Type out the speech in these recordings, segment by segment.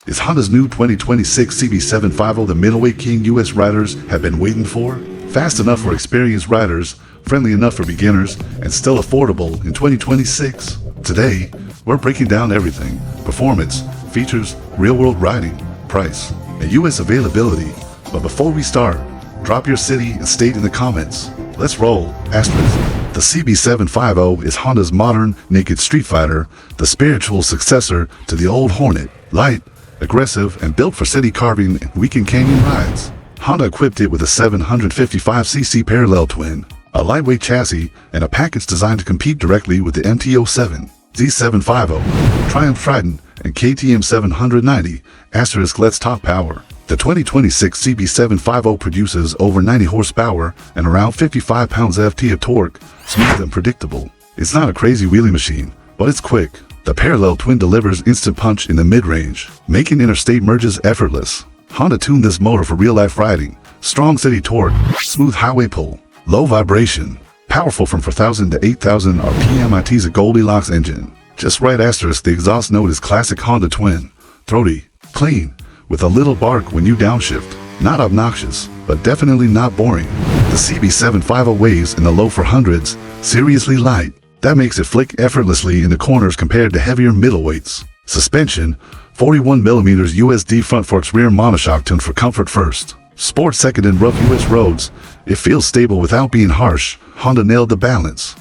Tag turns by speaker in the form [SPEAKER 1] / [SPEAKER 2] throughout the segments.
[SPEAKER 1] Is Honda's new 2026 CB750 the middleweight king US riders have been waiting for? Fast enough for experienced riders, friendly enough for beginners, and still affordable in 2026? Today, we're breaking down everything: performance, features, real-world riding, price, and US availability. But before we start, drop your city and state in the comments. Let's roll. The CB750 is Honda's modern, naked street fighter, the spiritual successor to the old Hornet. Light, aggressive, and built for city carving and weekend canyon rides. Honda equipped it with a 755cc parallel twin, a lightweight chassis, and a package designed to compete directly with the MT-07, Z750, Triumph Trident, and KTM 790. Let's talk power. The 2026 CB750 produces over 90 horsepower and around 55 pounds-ft of torque, smooth and predictable. It's not a crazy wheelie machine, but it's quick. The parallel twin delivers instant punch in the mid-range, making interstate merges effortless. Honda tuned this motor for real-life riding: strong city torque, smooth highway pull, low vibration, powerful from 4,000 to 8,000 RPM. It's a Goldilocks engine. Just right. The exhaust note is classic Honda twin, throaty, clean, with a little bark when you downshift. Not obnoxious, but definitely not boring. The CB750 weighs in the low 400s, seriously light. That makes it flick effortlessly in the corners compared to heavier middleweights. Suspension: 41mm USD front forks, rear monoshock tuned for comfort first. Sport second in rough US roads. It feels stable without being harsh. Honda nailed the balance.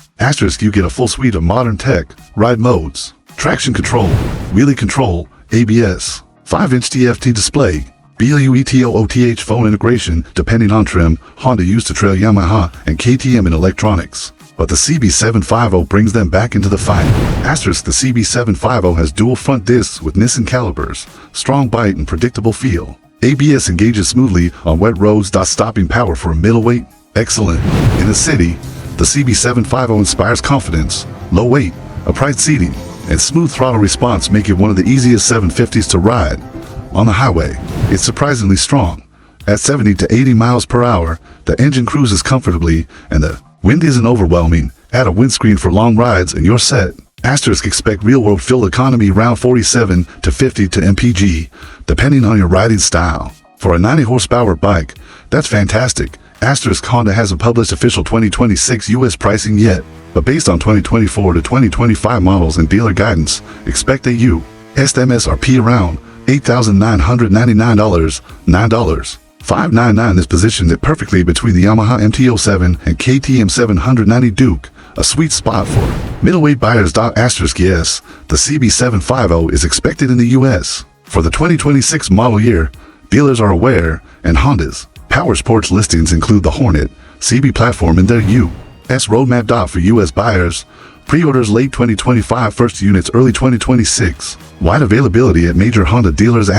[SPEAKER 1] You get a full suite of modern tech, ride modes, traction control, wheelie control, ABS, 5-inch TFT display, Bluetooth phone integration depending on trim. Honda used to trail Yamaha and KTM in electronics, but the CB750 brings them back into the fight. The CB750 has dual front discs with Nissan calipers, strong bite and predictable feel. ABS engages smoothly on wet roads. Stopping power for a middleweight, excellent. In the city, the CB750 inspires confidence. Low weight, upright seating, and smooth throttle response make it one of the easiest 750s to ride. On the highway, it's surprisingly strong. At 70 to 80 miles per hour, the engine cruises comfortably, and the wind isn't overwhelming. Add a windscreen for long rides and you're set. Expect real-world fuel economy around 47 to 50 to mpg, depending on your riding style. For a 90 horsepower bike, that's fantastic. Honda hasn't published official 2026 US pricing yet, but based on 2024 to 2025 models and dealer guidance, expect a US MSRP around $8,999, $9,599. Is positioned it perfectly between the Yamaha MT-07 and KTM 790 Duke, a sweet spot for middleweight buyers. Yes, the CB750 is expected in the US for the 2026 model year. Dealers are aware, and Honda's power sports listings include the Hornet CB platform in their US roadmap. For US buyers, pre-orders late 2025, first units early 2026. Wide availability at major Honda dealers.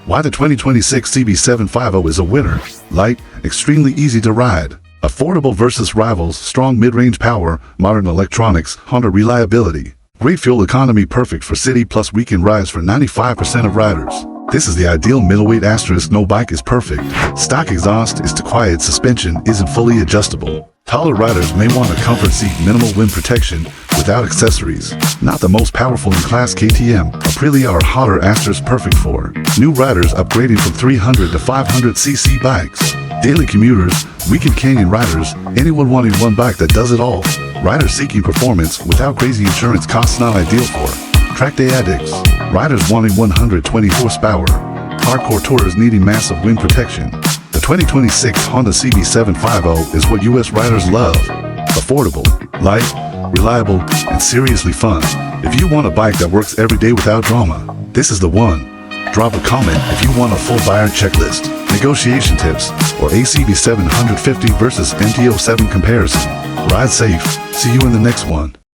[SPEAKER 1] Why the 2026 CB750 is a winner: light, extremely easy to ride, affordable versus rivals, strong mid-range power, modern electronics, Honda reliability, great fuel economy, perfect for city plus weekend rides for 95% of riders. This is the ideal middleweight. No bike is perfect. Stock exhaust is too quiet, suspension isn't fully adjustable. Taller riders may want a comfort seat, minimal wind protection without accessories. Not the most powerful in class. KTM, Aprilia or hotter. Perfect for new riders upgrading from 300 to 500cc bikes. Daily commuters, weekend canyon riders, anyone wanting one bike that does it all. Riders seeking performance without crazy insurance costs, not ideal for track day addicts. Riders wanting 120 horsepower. Hardcore tourers needing massive wind protection. The 2026 Honda CB750 is what US riders love: affordable, light, reliable, and seriously fun. If you want a bike that works every day without drama, this is the one. Drop a comment if you want a full buyer checklist, negotiation tips, or a CB750 versus MT-07 comparison. Ride safe. See you in the next one.